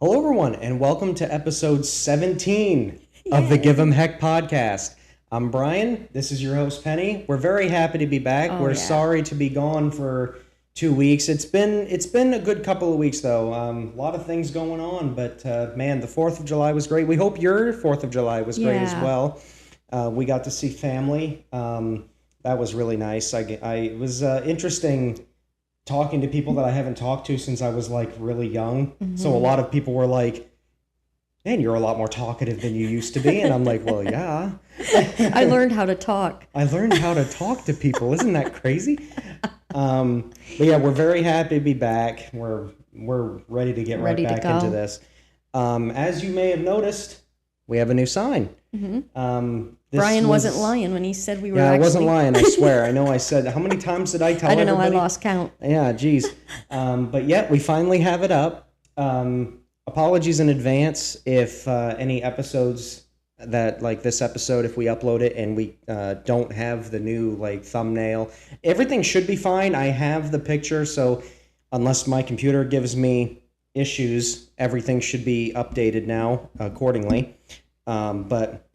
Hello, everyone, and welcome to episode 17 of the Give 'em Heck podcast. I'm Brian. This is your host, Penny. We're very happy to be back. We're sorry to be gone for 2 weeks. It's been a good couple of weeks, though. A lot of things going on, but man, the 4th of July was great. We hope your 4th of July was great as well. We got to see family. That was really nice. It was interesting talking to people that I haven't talked to since I was like really young. Mm-hmm. So a lot of people were like, man, you're a lot more talkative than you used to be. And I'm like, well, yeah. I learned how to talk. I learned how to talk to people. Isn't that crazy? But yeah, we're very happy to be back. We're ready to get right back into this. As you may have noticed, we have a new sign. Mm-hmm. Brian wasn't lying when he said we were I wasn't lying, I swear. I know I said, how many times did I tell everybody? I don't know, I lost count. Yeah, geez. But yeah, we finally have it up. Apologies in advance if any episodes that, like this episode, if we upload it and we don't have the new like thumbnail. Everything should be fine. I have the picture, so unless my computer gives me issues, everything should be updated now accordingly. But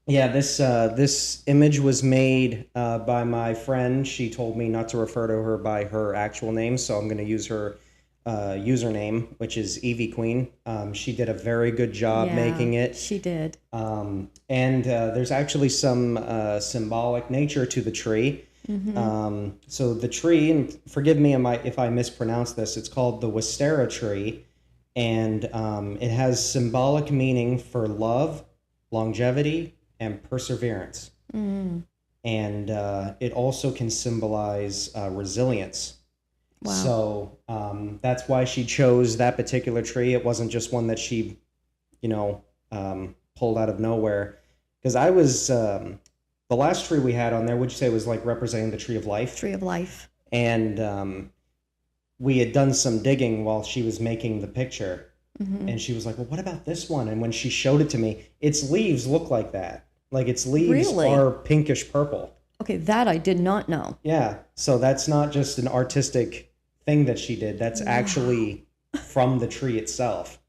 yeah, this image was made by my friend. She told me not to refer to her by her actual name, so I'm going to use her username, which is Evie Queen. She did a very good job making it. She did. And there's actually some symbolic nature to the tree. Mm-hmm. So the tree, and forgive me if I mispronounce this, it's called the Wisteria tree, and it has symbolic meaning for love, longevity, and perseverance. Mm. And it also can symbolize resilience. Wow. So that's why she chose that particular tree. It wasn't just one that she, pulled out of nowhere. Because I was, the last tree we had on there, would you say was like representing the tree of life? Tree of life. And we had done some digging while she was making the picture. Mm-hmm. And she was like, well, what about this one? And when she showed it to me, its leaves look like that. Like its leaves are pinkish purple. Okay, that I did not know. Yeah, so that's not just an artistic thing that she did. That's actually from the tree itself.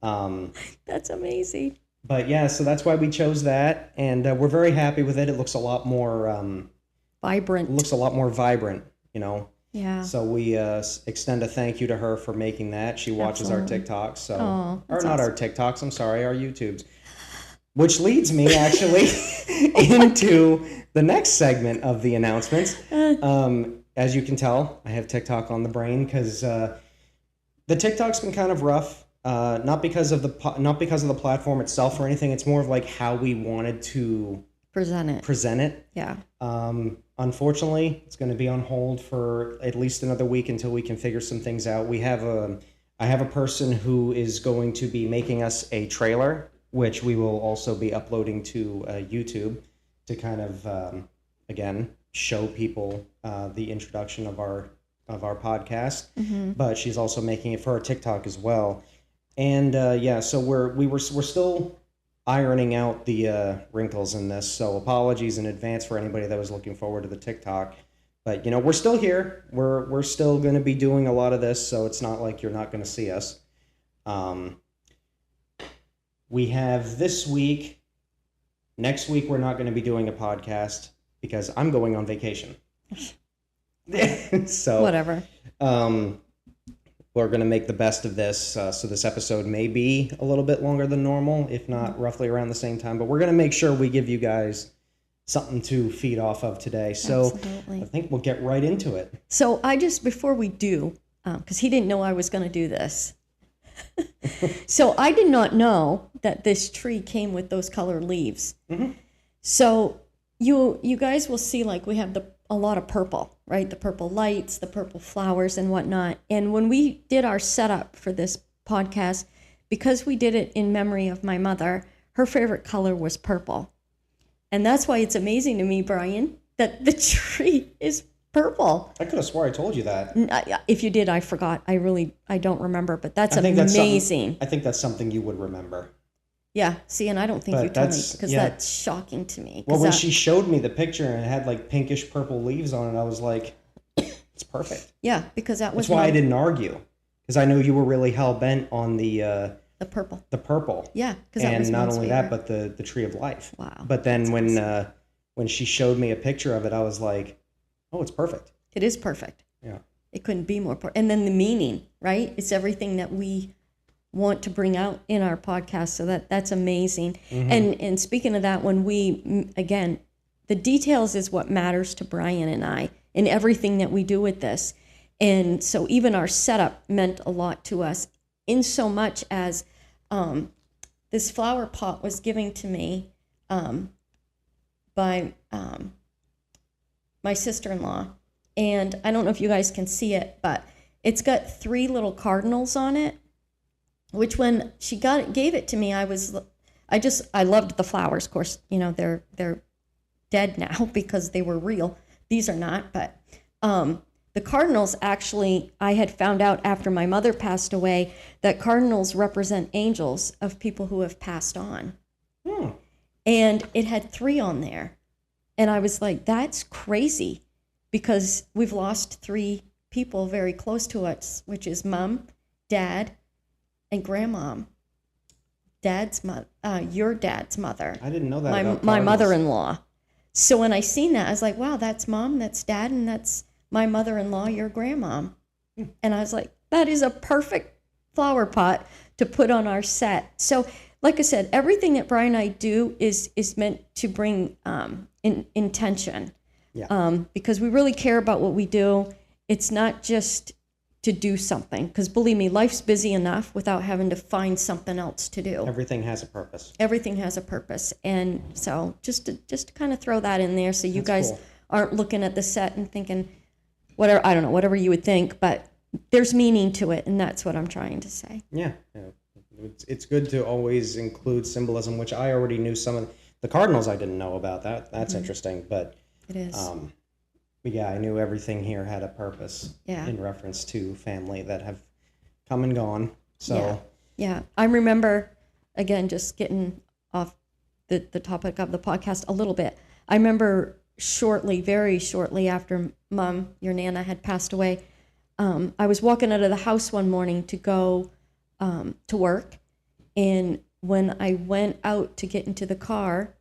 That's amazing. But yeah, so that's why we chose that. And we're very happy with it. It looks a lot more... vibrant. It looks a lot more vibrant, Yeah. So we extend a thank you to her for making that. She watches our TikToks, so or not our TikToks. I'm sorry, our YouTubes. Which leads me actually into the next segment of the announcements. As you can tell, I have TikTok on the brain because the TikTok's been kind of rough. Not because of the platform itself or anything. It's more of like how we wanted to present it. Yeah. Unfortunately, it's going to be on hold for at least another week until we can figure some things out. I have a person who is going to be making us a trailer, which we will also be uploading to YouTube to kind of, again, show people the introduction of our podcast. Mm-hmm. But she's also making it for our TikTok as well. And so we're still ironing out the wrinkles in this, so apologies in advance for anybody that was looking forward to the TikTok. But we're still here. We're still going to be doing a lot of this, so it's not like you're not going to see us. We have this week. Next week we're not going to be doing a podcast because I'm going on vacation. So whatever. We're going to make the best of this. So this episode may be a little bit longer than normal, if not roughly around the same time. But we're going to make sure we give you guys something to feed off of today. So absolutely. I think we'll get right into it. So before we do, because he didn't know I was going to do this. So I did not know that this tree came with those colored leaves. Mm-hmm. So you guys will see, like, we have a lot of purple, right? The purple lights, the purple flowers and whatnot. And when we did our setup for this podcast, because we did it in memory of my mother, her favorite color was purple. And that's why it's amazing to me, Brian, that the tree is purple. I could have swore I told you that. If you did, I forgot. I don't remember, but that's amazing. I think that's something you would remember. Yeah, see, and I don't think you told me because that's shocking to me. Well, when she showed me the picture and it had like pinkish purple leaves on it, I was like, it's perfect. Yeah, because that was that's why I didn't argue. because I know you were really hell bent on The purple. the purple. Yeah, because that was And not Mom's only favorite. that, but the tree of life. Wow, But then that's when she showed me a picture of it, I was like, oh, it's perfect. It is perfect. Yeah. It couldn't be more perfect. And then the meaning, right? It's everything that we want to bring out in our podcast. So that's amazing. And speaking of that, when again, the details is what matters to Brian and I in everything that we do with this. And so even our setup meant a lot to us, in so much as this flower pot was given to me by my sister-in-law. And I don't know if you guys can see it, but it's got 3 little cardinals on it, which when she gave it to me, I loved the flowers. Of course, they're dead now because they were real. These are not, but the cardinals, actually, I had found out after my mother passed away that cardinals represent angels of people who have passed on. And it had 3 on there. And I was like, that's crazy, because we've lost 3 people very close to us, which is Mom, Dad, and Grandmom. Your dad's mother. I didn't know that My about my cardinals. mother-in-law. So when I seen that, I was like, wow, that's Mom, that's Dad, and that's my mother-in-law, your grandmom. And I was like, that is a perfect flower pot to put on our set. So like I said, everything that Brian and I do is meant to bring intention. Yeah. Because we really care about what we do. It's not just to do something, because believe me, life's busy enough without having to find something else to do. Everything has a purpose. Everything has a purpose. And so just to kind of throw that in there, so you That's guys cool. aren't looking at the set and thinking whatever, I don't know, whatever you would think, but there's meaning to it, and that's what I'm trying to say. Yeah. It's good to always include symbolism, which I already knew some of the cardinals. I didn't know about that. That's interesting. But It is. but yeah, I knew everything here had a purpose. Yeah. In reference to family that have come and gone. So Yeah. I remember, again, just getting off the topic of the podcast a little bit. I remember very shortly after Mom, your Nana, had passed away, I was walking out of the house one morning to go to work. And when I went out to get into the car,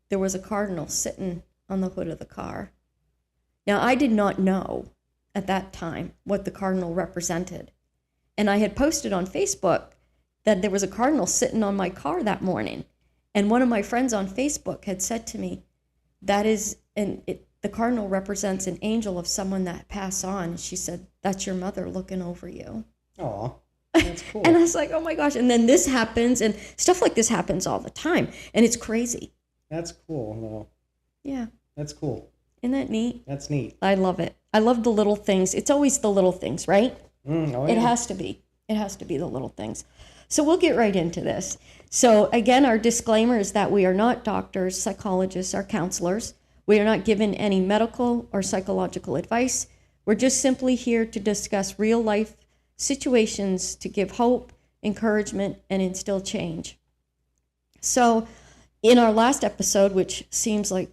there was a cardinal sitting on the hood of the car. Now, I did not know at that time what the cardinal represented. And I had posted on Facebook that there was a cardinal sitting on my car that morning. And one of my friends on Facebook had said to me, the cardinal represents an angel of someone that passed on. She said, that's your mother looking over you. Aw, that's cool. And I was like, oh my gosh. And then this happens, and stuff like this happens all the time. And it's crazy. That's cool. Well, Yeah. that's cool. Isn't that neat? That's neat. I love it. I love the little things. It's always the little things, right? Oh, It yeah. has to be. It has to be the little things. So we'll get right into this. So again, our disclaimer is that we are not doctors, psychologists, or counselors. We are not given any medical or psychological advice. We're just simply here to discuss real life situations to give hope, encouragement, and instill change. So in our last episode, which seems like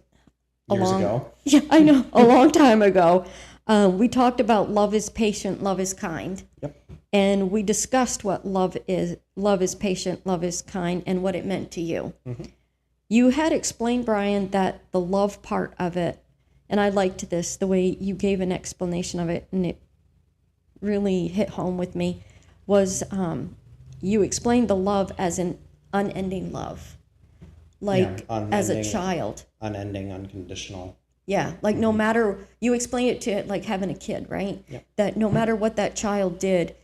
Years ago. yeah, I know, a long time ago, we talked about love is patient, love is kind. Yep. And we discussed what love is patient, love is kind, and what it meant to you. Mm-hmm. You had explained, Brian, that the love part of it, and I liked this, the way you gave an explanation of it, and it really hit home with me, was you explained the love as an unending love, like as a unending. child. Unending, unconditional. Yeah, like no matter, you explain it to like having a kid, right? Yep. That no matter what that child did,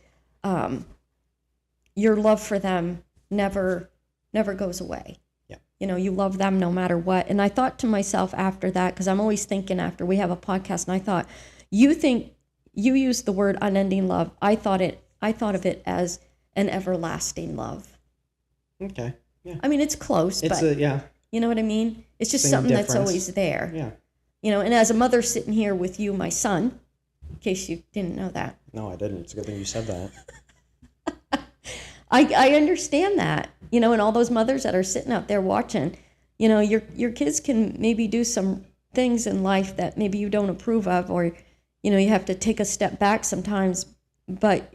your love for them never goes away. Yeah. You know, you love them no matter what. And I thought to myself after that, because I'm always thinking after we have a podcast, and I thought, you used the word unending love. I thought of it as an everlasting love. Okay. Yeah. I mean, it's close, It's but yeah. you know what I mean? It's just Same something that's difference. always there. Yeah. You know, and as a mother sitting here with you, my son, in case you didn't know that, No, I didn't. It's a good thing you said that. I understand that, you know, and all those mothers that are sitting out there watching, you know, your kids can maybe do some things in life that maybe you don't approve of, or, you know, you have to take a step back sometimes, but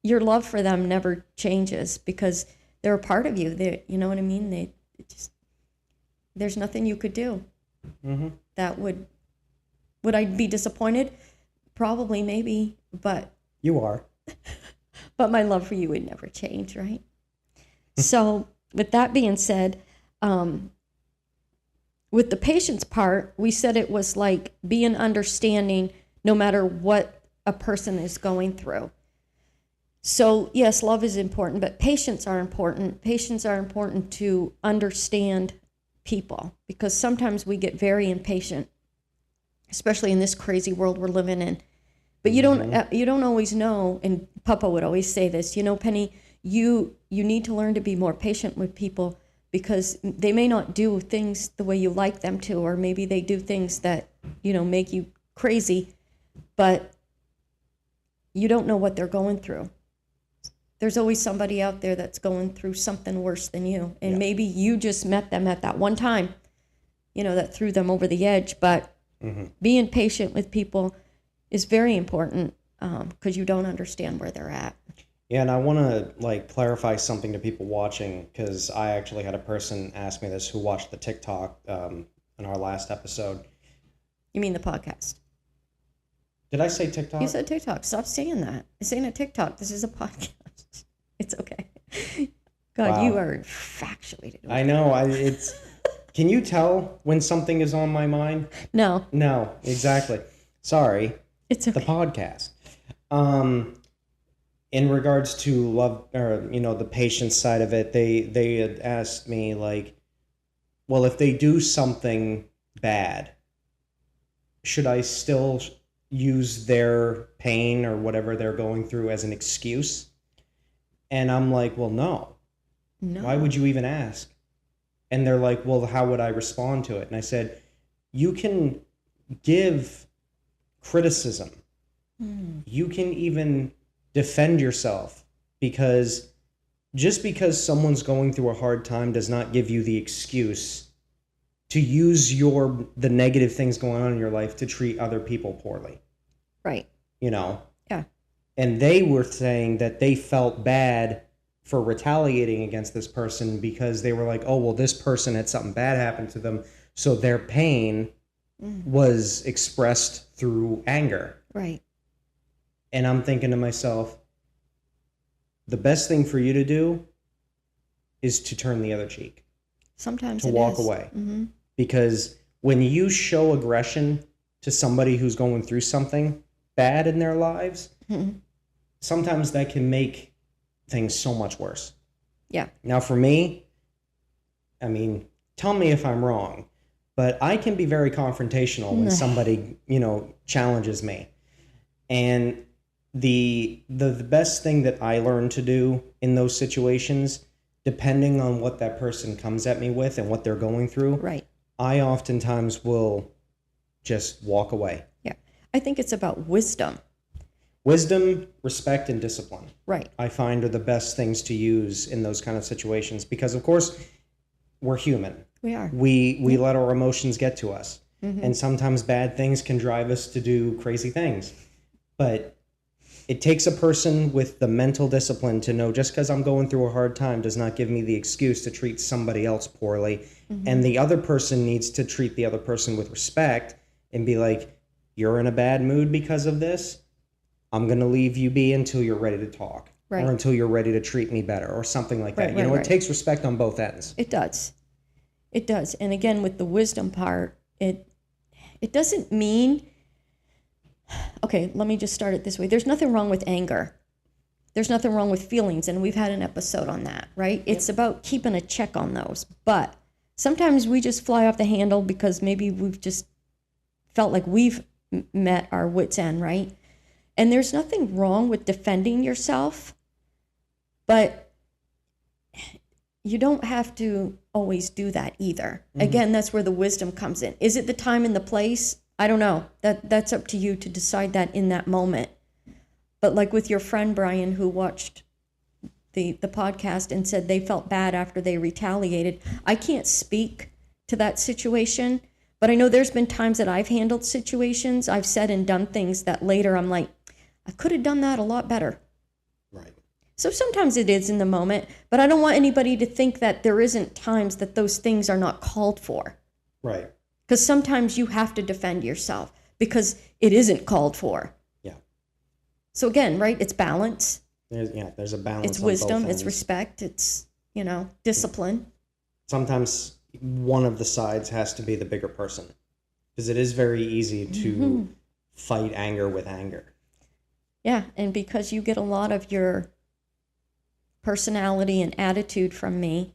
your love for them never changes because they're a part of you. You know what I mean? There's nothing you could do. Mm-hmm. That would I be disappointed? Probably, maybe, but You are. my love for you would never change, right? So with that being said, with the patience part, we said it was like being understanding no matter what a person is going through. So yes, love is important, but patience are important. Patience are important to understand people because sometimes we get very impatient, especially in this crazy world we're living in. But you don't always know, and Papa would always say this, Penny, you need to learn to be more patient with people because they may not do things the way you like them to, or maybe they do things that, make you crazy, but you don't know what they're going through. There's always somebody out there that's going through something worse than you. And maybe you just met them at that one time, that threw them over the edge. But being patient with people is very important because you don't understand where they're at. Yeah, and I want to clarify something to people watching because I actually had a person ask me this who watched the TikTok in our last episode. You mean the podcast? Did I say TikTok? You said TikTok. Stop saying that. You're saying a TikTok. This is a podcast. It's okay. God, Wow. you are infatuated. I know. It's. Can you tell when something is on my mind? No, Exactly. Sorry. it's okay. The podcast. In regards to love, or the patience side of it, they had asked me well, if they do something bad, should I still use their pain or whatever they're going through as an excuse? And I'm like, well, no. Why would you even ask? And they're like, well, how would I respond to it? And I said, you can give criticism. You can even defend yourself because just because someone's going through a hard time does not give you the excuse to use the negative things going on in your life to treat other people poorly. Right. Yeah. And they were saying that they felt bad for retaliating against this person because they were like, oh, well, this person had something bad happen to them. So their pain was expressed through anger. Right. And I'm thinking to myself, the best thing for you to do is to turn the other cheek. Sometimes to it walk is. away. Mm-hmm. Because when you show aggression to somebody who's going through something bad in their lives, sometimes that can make things so much worse. Yeah. Now, for me, tell me if I'm wrong, but I can be very confrontational when somebody, challenges me. And the best thing that I learned to do in those situations, depending on what that person comes at me with and what they're going through, Right. I oftentimes will just walk away. Yeah. I think it's about wisdom. Wisdom, respect, and discipline. Right. I find are the best things to use in those kind of situations because, of course, we're human. We are. We let our emotions get to us. And sometimes bad things can drive us to do crazy things. But it takes a person with the mental discipline to know just because I'm going through a hard time does not give me the excuse to treat somebody else poorly. And the other person needs to treat the other person with respect and be like, you're in a bad mood because of this. I'm going to leave you be until you're ready to talk. Right. Or until you're ready to treat me better or something like that. Right, It takes respect on both ends. It does. It does. And again, with the wisdom part, it doesn't mean, okay, let me just start it this way. There's nothing wrong with anger. There's nothing wrong with feelings. And we've had an episode on that, right? It's about keeping a check on those. But sometimes we just fly off the handle because maybe we've just felt like we've met our wit's end, right? And there's nothing wrong with defending yourself, but you don't have to always do that either. Again, that's where the wisdom comes in. Is it the time and the place? I don't know. That's up to you to decide that in that moment. But like with your friend, Brian, who watched the podcast and said they felt bad after they retaliated, I can't speak to that situation, but I know there's been times that I've handled situations, I've said and done things that later I'm like, I could have done that a lot better. Right. So sometimes it is in the moment, but I don't want anybody to think that there isn't times that those things are not called for. Right. Because sometimes you have to defend yourself because it isn't called for. Yeah. So again, right? It's balance. There's a balance. It's on wisdom. both It's ends. respect. It's, discipline. Sometimes one of the sides has to be the bigger person, because it is very easy to fight anger with anger. Yeah. And because you get a lot of your personality and attitude from me,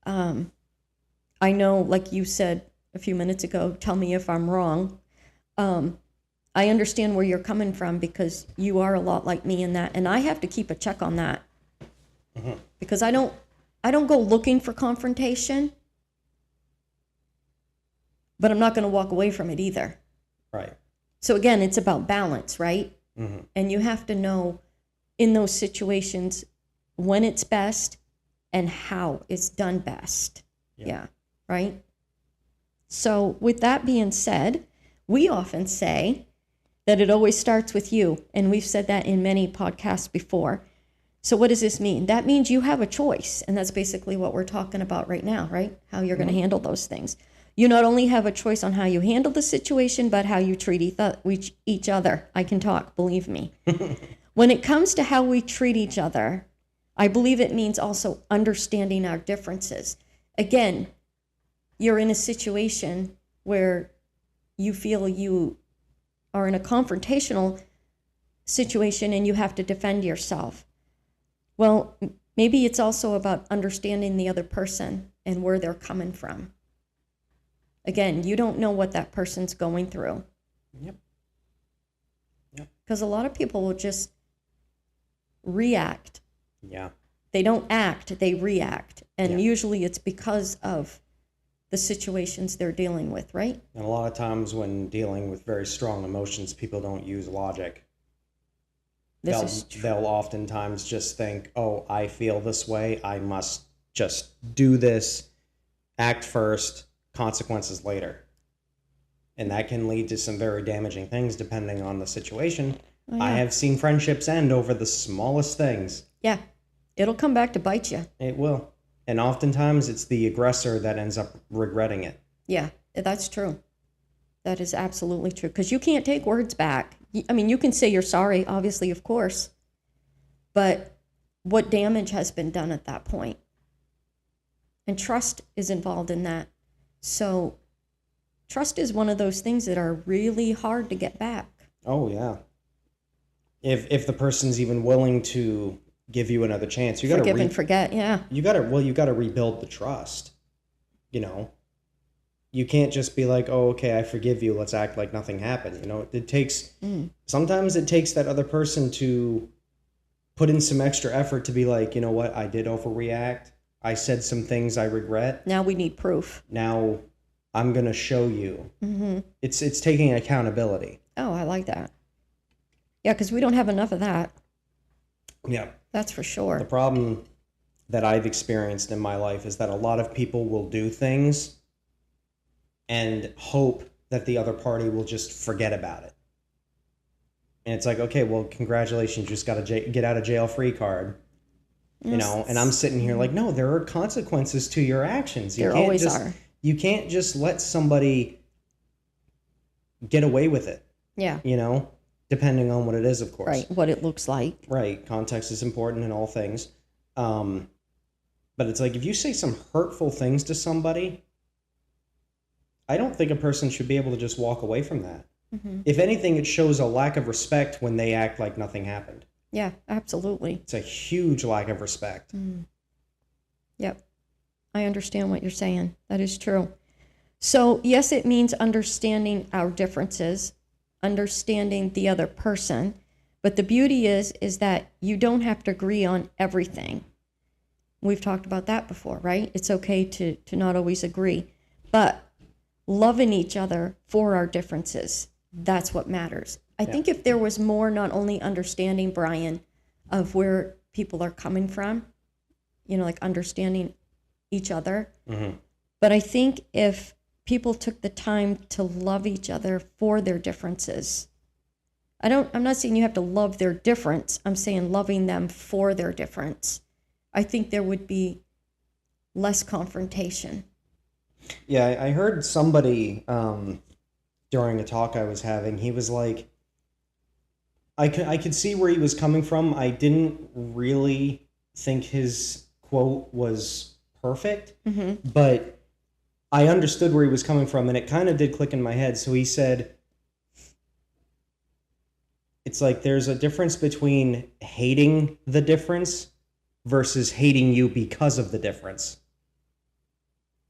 I know, like you said a few minutes ago, tell me if I'm wrong. I understand where you're coming from because you are a lot like me in that, and I have to keep a check on that because I don't go looking for confrontation, but I'm not going to walk away from it either. Right. So again, it's about balance, right? Mm-hmm. And you have to know in those situations when it's best and how it's done best. Yeah. Right? So with that being said, we often say that it always starts with you. And we've said that in many podcasts before. So what does this mean? That means you have a choice. And that's basically what we're talking about right now, right? How you're going to handle those things. You not only have a choice on how you handle the situation, but how you treat each other. I can talk, believe me. When it comes to how we treat each other, I believe it means also understanding our differences. Again, you're in a situation where you feel you are in a confrontational situation and you have to defend yourself. Well, maybe it's also about understanding the other person and where they're coming from. Again, you don't know what that person's going through. Yep. Because a lot of people will just react. Yeah. They don't act, they react. And Yeah. usually it's because of the situations they're dealing with, right? And a lot of times when dealing with very strong emotions, people don't use logic. They'll oftentimes just think, oh, I feel this way, I must just do this, act first, consequences later. And that can lead to some very damaging things depending on the situation. Oh, yeah. I have seen friendships end over the smallest things. Yeah, it'll come back to bite you. It will. And oftentimes it's the aggressor that ends up regretting it. Yeah, that's true. That is absolutely true. Because you can't take words back. I mean, you can say you're sorry, obviously, of course. But what damage has been done at that point? And trust is involved in that. So trust is one of those things that are really hard to get back. Oh, yeah. If the person's even willing to give you another chance, you got to forgive and forget. Yeah. You got to rebuild the trust. You can't just be like, oh, okay, I forgive you, let's act like nothing happened. It takes sometimes it takes that other person to put in some extra effort to be like, you know what, I did overreact, I said some things I regret. Now we need proof. Now I'm gonna show you. It's taking accountability. Oh, I like that. Yeah, because we don't have enough of that. Yeah. That's for sure. The problem that I've experienced in my life is that a lot of people will do things and hope that the other party will just forget about it. And it's like, okay, well, congratulations, you just got a get out of jail free card. And I'm sitting here like, no, there are consequences to your actions. There always are. You can't just let somebody get away with it. Yeah. Depending on what it is, of course. Right, what it looks like. Right, context is important in all things. But it's like, if you say some hurtful things to somebody, I don't think a person should be able to just walk away from that. If anything, it shows a lack of respect when they act like nothing happened. Yeah, absolutely. It's a huge lack of respect. Yep. I understand what you're saying. That is true. So, yes, it means understanding our differences, understanding the other person. But the beauty is that you don't have to agree on everything. We've talked about that before, right? It's okay to not always agree. But loving each other for our differences, that's what matters. I think if there was more, not only understanding, Brian, of where people are coming from, like understanding each other, but I think if people took the time to love each other for their differences, I'm not saying you have to love their difference. I'm saying loving them for their difference. I think there would be less confrontation. Yeah, I heard somebody during a talk I was having. He was like, I could see where he was coming from. I didn't really think his quote was perfect, but I understood where he was coming from, and it kind of did click in my head. So he said, it's like there's a difference between hating the difference versus hating you because of the difference.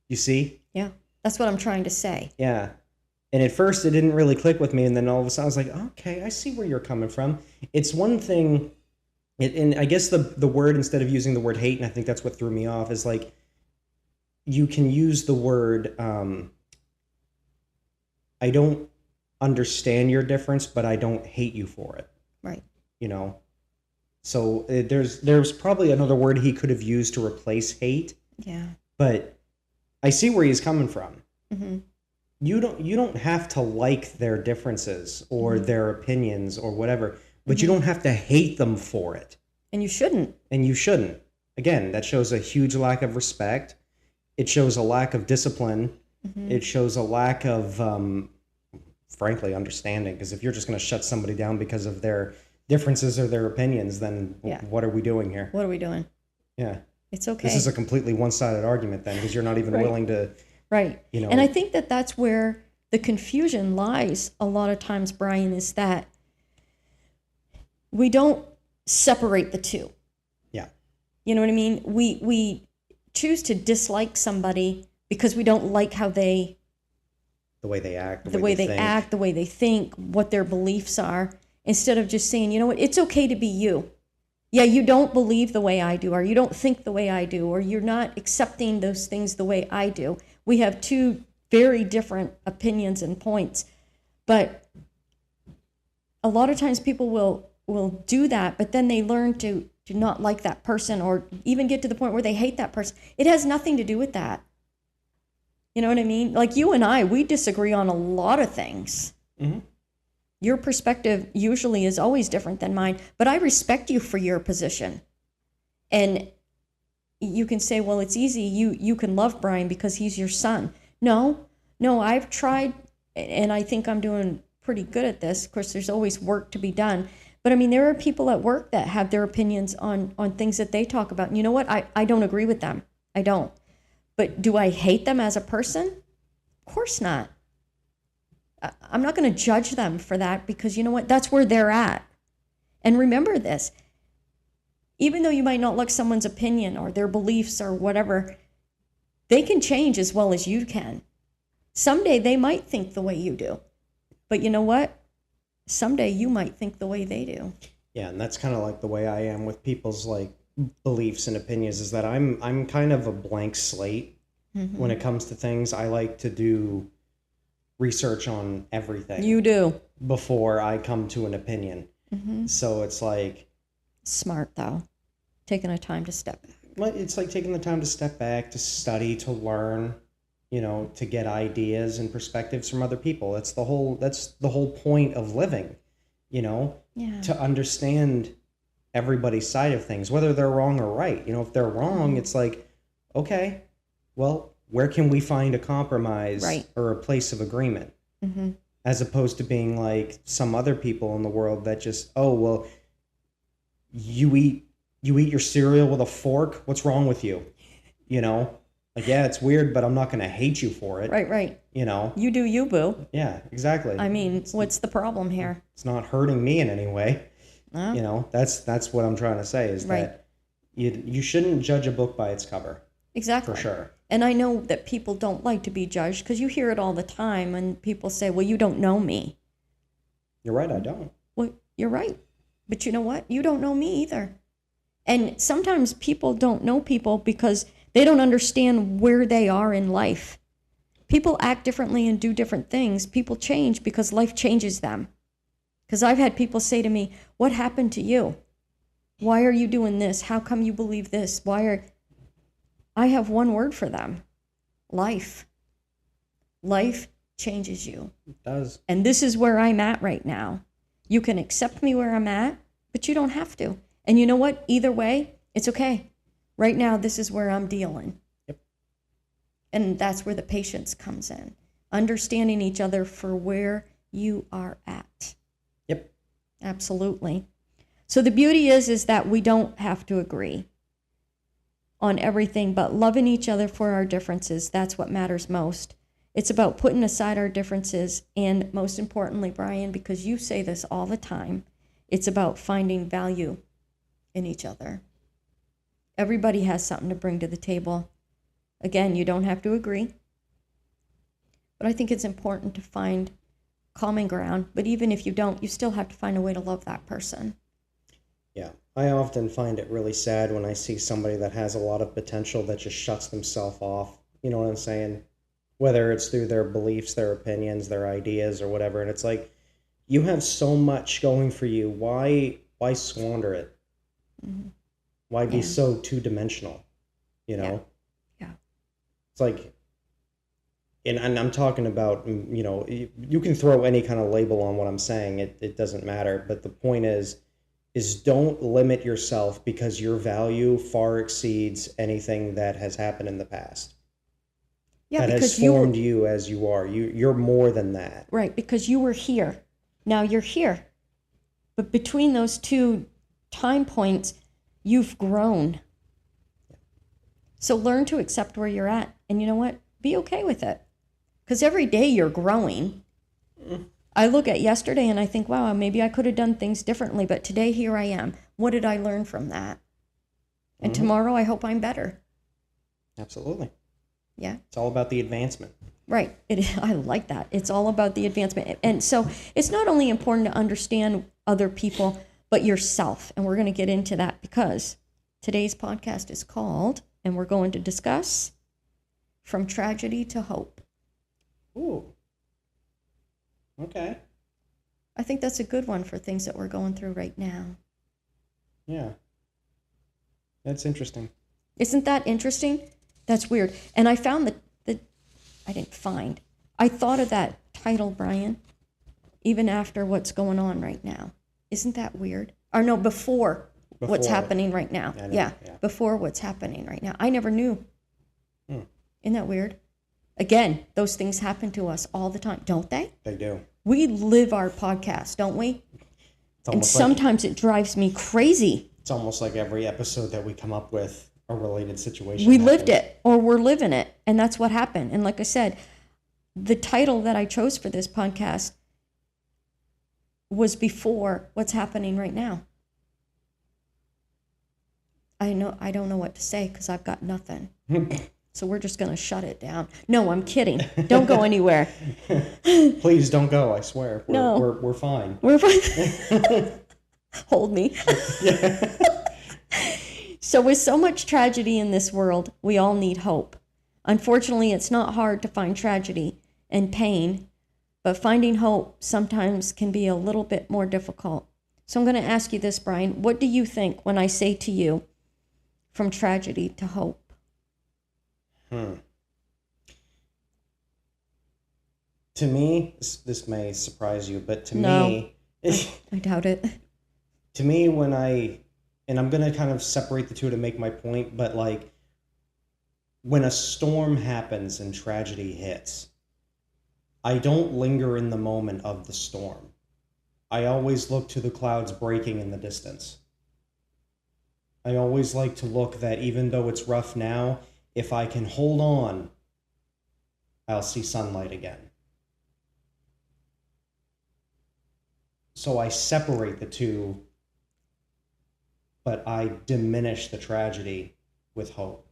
You see? Yeah, that's what I'm trying to say. Yeah. And at first it didn't really click with me, and then all of a sudden I was like, okay, I see where you're coming from. It's one thing, and I guess the word, instead of using the word hate, and I think that's what threw me off, is like, you can use the word, I don't understand your difference, but I don't hate you for it. Right. You know? So there's probably another word he could have used to replace hate. Yeah. But I see where he's coming from. You don't have to like their differences or their opinions or whatever, but you don't have to hate them for it. And you shouldn't. And you shouldn't. Again, that shows a huge lack of respect. It shows a lack of discipline. It shows a lack of, frankly, understanding. Because if you're just going to shut somebody down because of their differences or their opinions, then what are we doing here? What are we doing? Yeah. It's okay. This is a completely one-sided argument then, because you're not even willing to... Right. You know, and I think that that's where the confusion lies a lot of times, Brian, is that we don't separate the two. Yeah. You know what I mean? We choose to dislike somebody because we don't like how they... The way they act. The way they act, the way they think, what their beliefs are, instead of just saying, you know what, it's okay to be you. Yeah, you don't believe the way I do, or you don't think the way I do, or you're not accepting those things the way I do. We have two very different opinions and points. But a lot of times people will do that, but then they learn to not like that person, or even get to the point where they hate that person. It has nothing to do with that. You know what I mean? Like you and I, we disagree on a lot of things. Your perspective usually is always different than mine, but I respect you for your position. And you can say, well, it's easy. You can love Brian because he's your son. No, I've tried, and I think I'm doing pretty good at this. Of course, there's always work to be done. But I mean, there are people at work that have their opinions on things that they talk about. And you know what? I don't agree with them. I don't. But do I hate them as a person? Of course not. I'm not going to judge them for that, because you know what? That's where they're at. And remember this. Even though you might not like someone's opinion or their beliefs or whatever, they can change as well as you can. Someday they might think the way you do. But you know what? Someday you might think the way they do. Yeah, and that's kind of like the way I am with people's like beliefs and opinions, is that I'm kind of a blank slate when it comes to things. I like to do research on everything. You do. Before I come to an opinion. So it's like... Smart, though. Taking a time to step back. It's like taking the time to step back, to study, to learn, you know, to get ideas and perspectives from other people. That's the whole point of living, you know? Yeah. To understand everybody's side of things, whether they're wrong or right. You know, if they're wrong, it's like, okay, well, where can we find a compromise or a place of agreement? As opposed to being like some other people in the world that just, oh, well, you eat your cereal with a fork? What's wrong with you? You know? Like, yeah, it's weird, but I'm not going to hate you for it. Right. You know? You do you, boo. Yeah, exactly. I mean, what's the problem here? It's not hurting me in any way. You know, that's what I'm trying to say, is that you shouldn't judge a book by its cover. Exactly. For sure. And I know that people don't like to be judged, because you hear it all the time, and people say, well, you don't know me. You're right, I don't. Well, you're right. But you know what? You don't know me either. And sometimes people don't know people because they don't understand where they are in life. People act differently and do different things. People change because life changes them. Because I've had people say to me, what happened to you? Why are you doing this? How come you believe this? I have one word for them. Life. Life changes you. It does. And this is where I'm at right now. You can accept me where I'm at, but you don't have to. And you know what? Either way, it's okay. Right now, this is where I'm dealing. Yep. And that's where the patience comes in. Understanding each other for where you are at. Yep. Absolutely. So the beauty is that we don't have to agree on everything, but loving each other for our differences, that's what matters most. It's about putting aside our differences, and most importantly, Brian, because you say this all the time, it's about finding value in each other. Everybody has something to bring to the table. Again, you don't have to agree, but I think it's important to find common ground. But even if you don't, you still have to find a way to love that person. Yeah. I often find it really sad when I see somebody that has a lot of potential that just shuts themselves off. You know what I'm saying? Whether it's through their beliefs, their opinions, their ideas, or whatever. And it's like, you have so much going for you. Why squander it? Mm-hmm. Why be so two-dimensional? You know? Yeah. It's like, and I'm talking about, you know, you can throw any kind of label on what I'm saying. It doesn't matter. But the point is don't limit yourself because your value far exceeds anything that has happened in the past. Yeah, that because has formed you as you are. You're more than that. Right, because you were here. Now you're here. But between those two time points, you've grown. So learn to accept where you're at. And you know what? Be okay with it. Because every day you're growing. I look at yesterday and I think, wow, maybe I could have done things differently. But today, here I am. What did I learn from that? And tomorrow, I hope I'm better. Absolutely. Yeah. It's all about the advancement. Right. I like that. It's all about the advancement. And so it's not only important to understand other people, but yourself. And we're going to get into that because today's podcast is called, and we're going to discuss From Tragedy to Hope. Ooh. Okay. I think that's a good one for things that we're going through right now. Yeah. That's interesting. Isn't that interesting? That's weird. And I found I thought of that title, Brian, even after what's going on right now. Isn't that weird? Or no, before what's happening right now. Yeah, before what's happening right now. I never knew. Isn't that weird? Again, those things happen to us all the time, don't they? They do. We live our podcast, don't we? And sometimes it drives me crazy. It's almost like every episode that we come up with a related situation. We lived it, or we're living it, and that's what happened. And like I said, the title that I chose for this podcast was before what's happening right now. I don't know what to say because I've got nothing. So we're just going to shut it down. No, I'm kidding. Don't go anywhere. Please don't go, I swear. We're fine. We're fine. Hold me. So with so much tragedy in this world, we all need hope. Unfortunately, it's not hard to find tragedy and pain, but finding hope sometimes can be a little bit more difficult. So I'm going to ask you this, Brian. What do you think when I say to you, from tragedy to hope? To me, this may surprise you, but to me... I doubt it. To me, and I'm going to kind of separate the two to make my point, but like, when a storm happens and tragedy hits, I don't linger in the moment of the storm. I always look to the clouds breaking in the distance. I always like to look that even though it's rough now, if I can hold on, I'll see sunlight again. So I separate the two, but I diminish the tragedy with hope.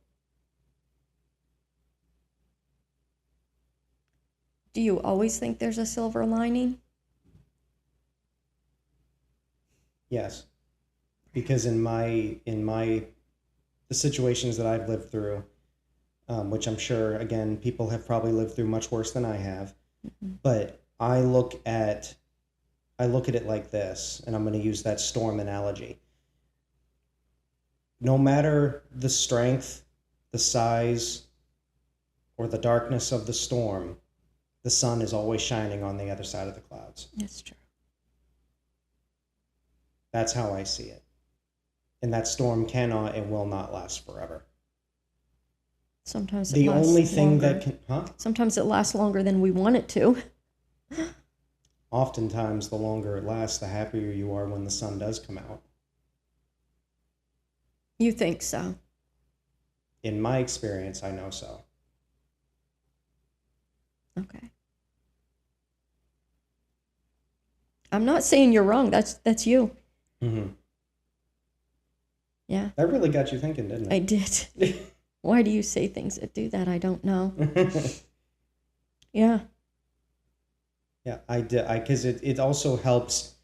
Do you always think there's a silver lining? Yes. Because in the situations that I've lived through, which I'm sure, again, people have probably lived through much worse than I have, but I look at it like this, and I'm going to use that storm analogy. No matter the strength, the size, or the darkness of the storm, the sun is always shining on the other side of the clouds. That's true. That's how I see it. And that storm cannot and will not last forever. Sometimes it The lasts only thing longer. that can, Sometimes it lasts longer than we want it to. Oftentimes, the longer it lasts, the happier you are when the sun does come out. You think so? In my experience, I know so. Okay. I'm not saying you're wrong. That's you. Mm-hmm. Yeah, That really got you thinking, didn't I it? did. Why do you say things that do that? I don't know. Yeah. Yeah, I did. Because it also helps.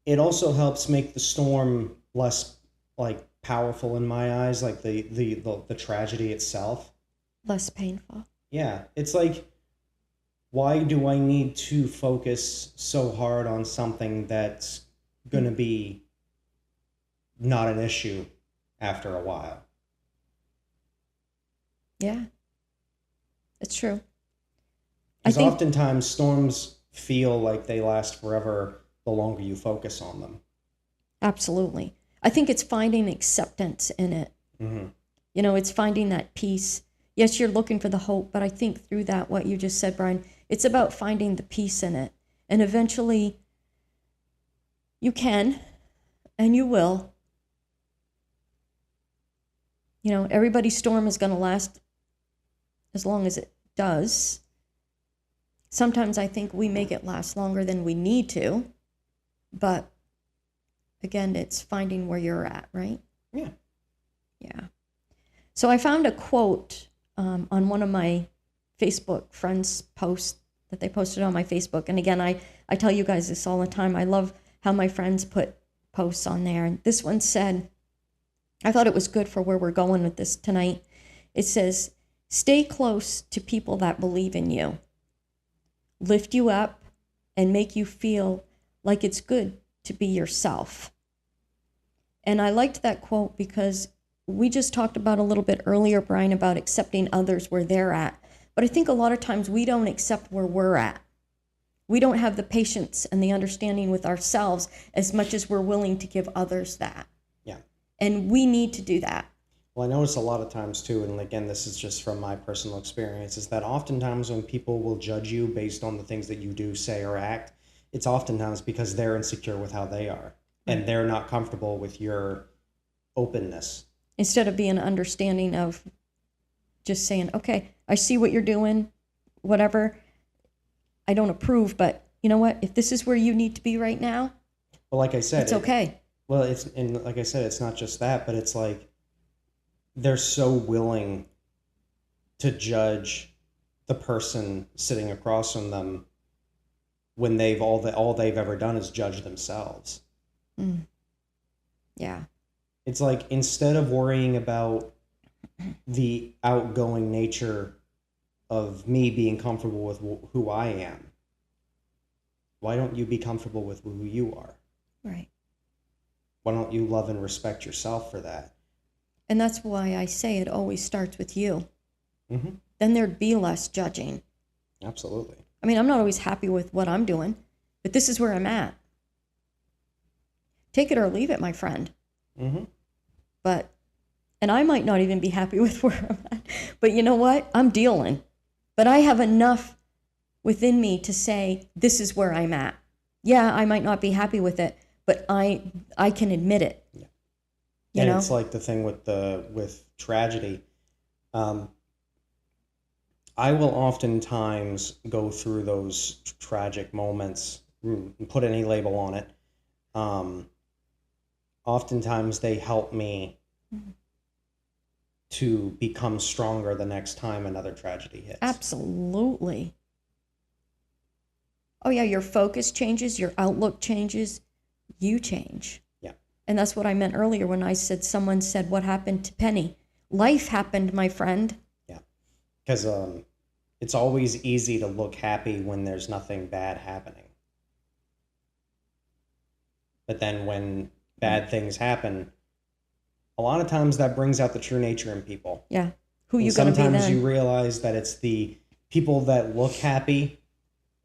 It also helps make the storm less like powerful in my eyes, like the tragedy itself. Less painful. Yeah, it's like, why do I need to focus so hard on something that's gonna be not an issue after a while? Yeah. It's true. I Because think oftentimes storms feel like they last forever the longer you focus on them. absolutely. I think it's finding acceptance in it. Mm-hmm. You know, it's finding that peace. Yes, you're looking for the hope, but I think through that, what you just said, Brian, it's about finding the peace in it. And eventually you can and you will. You know, everybody's storm is going to last as long as it does. Sometimes I think we make it last longer than we need to, but again, it's finding where you're at, right? Yeah. Yeah. So I found a quote on one of my Facebook friends' posts that they posted on my Facebook. And again, I tell you guys this all the time. I love how my friends put posts on there. And this one said, I thought it was good for where we're going with this tonight. It says, stay close to people that believe in you, lift you up, and make you feel like it's good to be yourself. And I liked that quote because we just talked about a little bit earlier, Brian, about accepting others where they're at. But I think a lot of times we don't accept where we're at. We don't have the patience and the understanding with ourselves as much as we're willing to give others that. Yeah. And we need to do that. Well, I notice a lot of times too, and again, this is just from my personal experience, is that oftentimes when people will judge you based on the things that you do, say, or act, it's oftentimes because they're insecure with how they are and they're not comfortable with your openness. Instead of being understanding of just saying, okay, I see what you're doing, whatever. I don't approve, but you know what? If this is where you need to be right now, Well, like I said, it's okay. Well, and like I said, it's not just that, but it's like they're so willing to judge the person sitting across from them when they've all they've ever done is judge themselves. Yeah. It's like, instead of worrying about the outgoing nature of me being comfortable with who I am, why don't you be comfortable with who you are? Right. Why don't you love and respect yourself for that? And that's why I say it always starts with you. Mm-hmm. Then there'd be less judging. Absolutely. I mean, I'm not always happy with what I'm doing, but this is where I'm at. Take it or leave it, my friend. Mm-hmm. And I might not even be happy with where I'm at, but you know what? I'm dealing. But I have enough within me to say, this is where I'm at. Yeah, I might not be happy with it, but I can admit it. Yeah. You And know? it's like the thing with tragedy. I will oftentimes go through those tragic moments, put any label on it. Oftentimes they help me to become stronger the next time another tragedy hits. Absolutely. Oh yeah, your focus changes, your outlook changes, you change. Yeah. And that's what I meant earlier when I said, someone said, what happened to Penny? Life happened, my friend. Yeah. Because it's always easy to look happy when there's nothing bad happening. But then when bad things happen, a lot of times that brings out the true nature in people. Yeah. Who you And going to be sometimes then? you realize that it's the people that look happy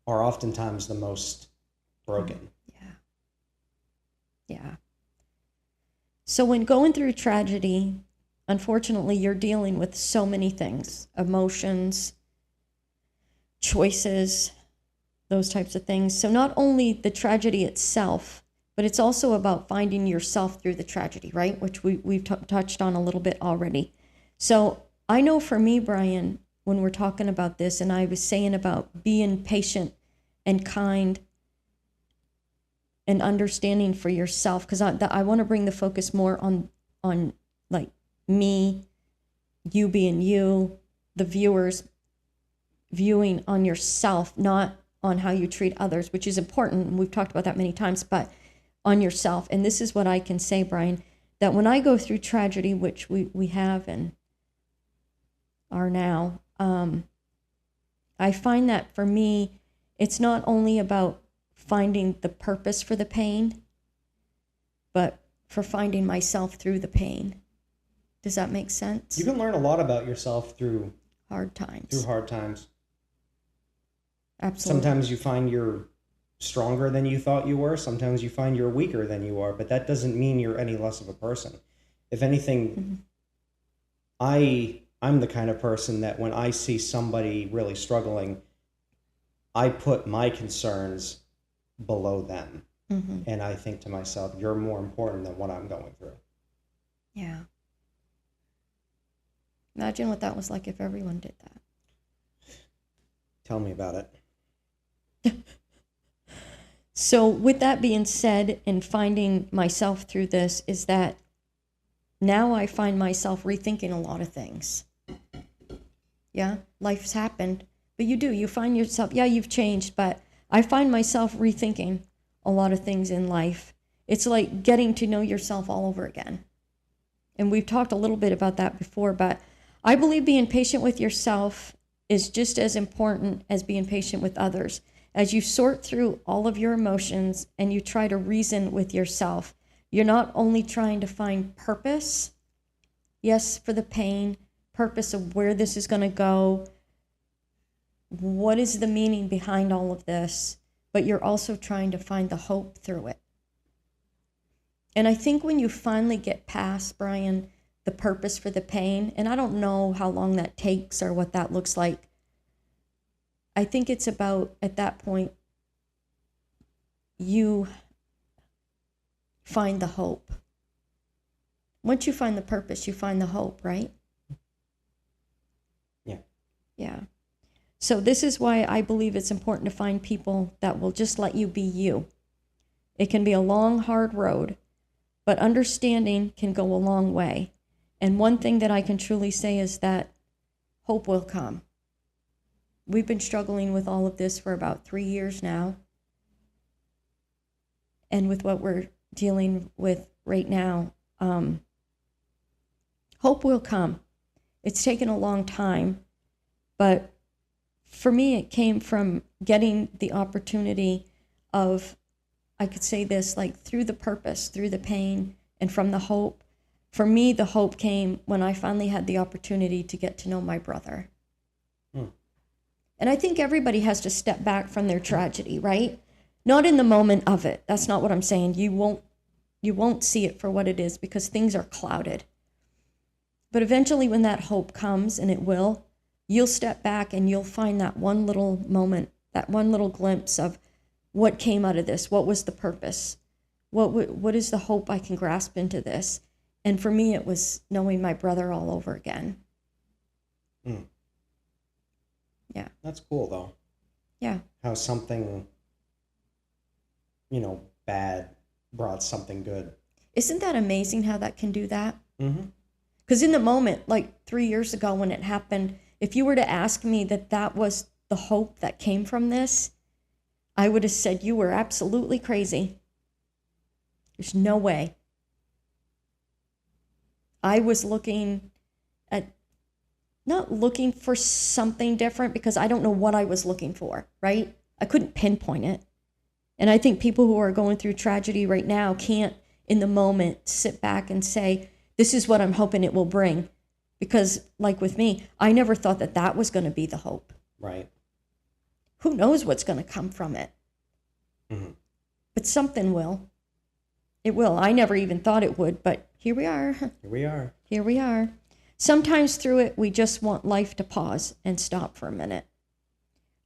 are oftentimes the most broken. Yeah. So when going through tragedy, unfortunately, you're dealing with so many things, emotions, choices, those types of things. So not only the tragedy itself, but it's also about finding yourself through the tragedy, right? Which we've touched on a little bit already. So I know for me, Brian, when we're talking about this, and I was saying about being patient and kind and understanding for yourself, because I want to bring the focus more on like me, you being you, the viewers viewing on yourself, not on how you treat others, which is important. And we've talked about that many times, but on yourself. And this is what I can say, Brian, that when I go through tragedy, which we have and are now, I find that for me, it's not only about finding the purpose for the pain, but for finding myself through the pain. Does that make sense? You can learn a lot about yourself through hard times. Through hard times. Absolutely. Sometimes you find you're stronger than you thought you were. Sometimes you find you're weaker than you are, but that doesn't mean you're any less of a person. If anything, I'm the kind of person that when I see somebody really struggling, I put my concerns below them. And I think to myself, you're more important than what I'm going through. Yeah. Imagine what that was like if everyone did that. Tell me about it. So with that being said, and finding myself through this, is that now I find myself rethinking a lot of things. Yeah, life's happened, but you find yourself, yeah, you've changed, but I find myself rethinking a lot of things in life. It's like getting to know yourself all over again. And we've talked a little bit about that before, but I believe being patient with yourself is just as important as being patient with others. As you sort through all of your emotions and you try to reason with yourself, you're not only trying to find purpose, yes, for the pain, purpose of where this is going to go, what is the meaning behind all of this, but you're also trying to find the hope through it. And I think when you finally get past, Brian, the purpose for the pain, and I don't know how long that takes or what that looks like, I think it's about, at that point, you find the hope. Once you find the purpose, you find the hope, right? Yeah. Yeah. So this is why I believe it's important to find people that will just let you be you. It can be a long, hard road, but understanding can go a long way. And one thing that I can truly say is that hope will come. We've been struggling with all of this for about 3 years now. And with what we're dealing with right now, hope will come. It's taken a long time, but for me, it came from getting the opportunity of, I could say this, like through the purpose, through the pain, and from the hope. For me, the hope came when I finally had the opportunity to get to know my brother. And I think everybody has to step back from their tragedy, right? Not in the moment of it. That's not what I'm saying. You won't see it for what it is because things are clouded. But eventually when that hope comes, and it will, you'll step back and you'll find that one little moment, that one little glimpse of what came out of this. What was the purpose? What is the hope I can grasp into this? And for me, it was knowing my brother all over again. Yeah. That's cool, though. Yeah. How something, bad brought something good. Isn't that amazing how that can do that? Mm-hmm. Because in the moment, like 3 years ago when it happened, if you were to ask me that was the hope that came from this, I would have said you were absolutely crazy. There's no way. I was not looking for something different because I don't know what I was looking for, right? I couldn't pinpoint it. And I think people who are going through tragedy right now can't, in the moment, sit back and say, this is what I'm hoping it will bring. Because, like with me, I never thought that was going to be the hope. Right. Who knows what's going to come from it? Mm-hmm. But something will. It will. I never even thought it would, but here we are. Here we are. Here we are. Sometimes through it, we just want life to pause and stop for a minute.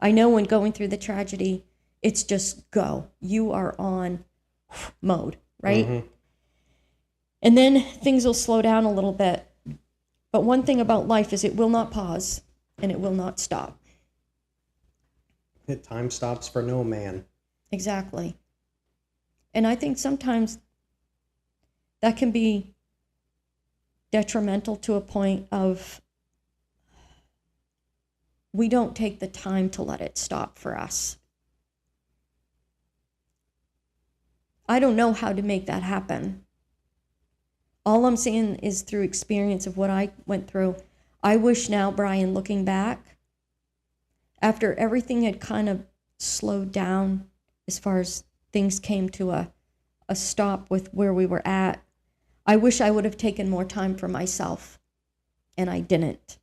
I know when going through the tragedy, it's just go. You are on mode, right? Mm-hmm. And then things will slow down a little bit. But one thing about life is it will not pause and it will not stop. Time stops for no man. Exactly. And I think sometimes that can be detrimental to a point of we don't take the time to let it stop for us. I don't know how to make that happen. All I'm saying is through experience of what I went through. I wish now, Brian, looking back, after everything had kind of slowed down as far as things came to a stop with where we were at, I wish I would have taken more time for myself, and I didn't.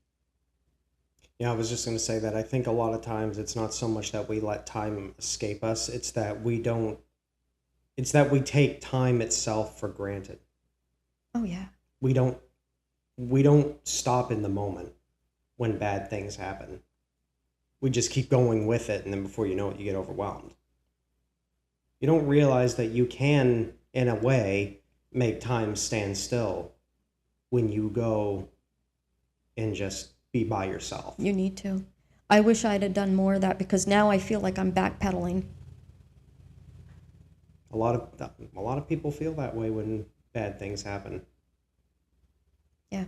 Yeah, I was just going to say that I think a lot of times it's not so much that we let time escape us, it's that we take time itself for granted. Oh yeah. We don't stop in the moment when bad things happen. We just keep going with it, and then before you know it, you get overwhelmed. You don't realize that you can, in a way, make time stand still when you go and just be by yourself. You need to. I wish I'd have done more of that because now I feel like I'm backpedaling. A lot of people feel that way when bad things happen. Yeah.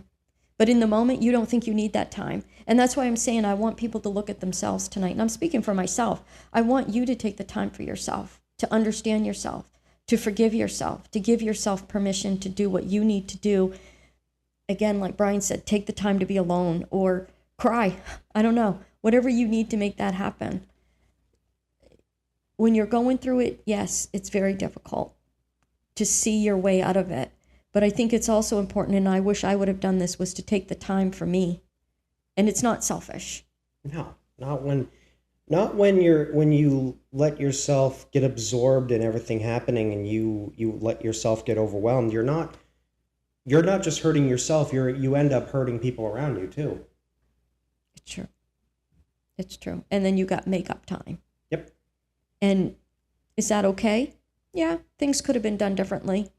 But in the moment, you don't think you need that time. And that's why I'm saying I want people to look at themselves tonight. And I'm speaking for myself. I want you to take the time for yourself, to understand yourself, to forgive yourself, to give yourself permission to do what you need to do. Again, like Brian said, take the time to be alone or cry. I don't know. Whatever you need to make that happen. When you're going through it, yes, it's very difficult to see your way out of it. But I think it's also important, and I wish I would have done this, was to take the time for me. And it's not selfish. No, not when you let yourself get absorbed in everything happening and you let yourself get overwhelmed. You're not just hurting yourself, you end up hurting people around you too. It's true. It's true. And then you got makeup time. Yep. And is that okay? Yeah, things could have been done differently.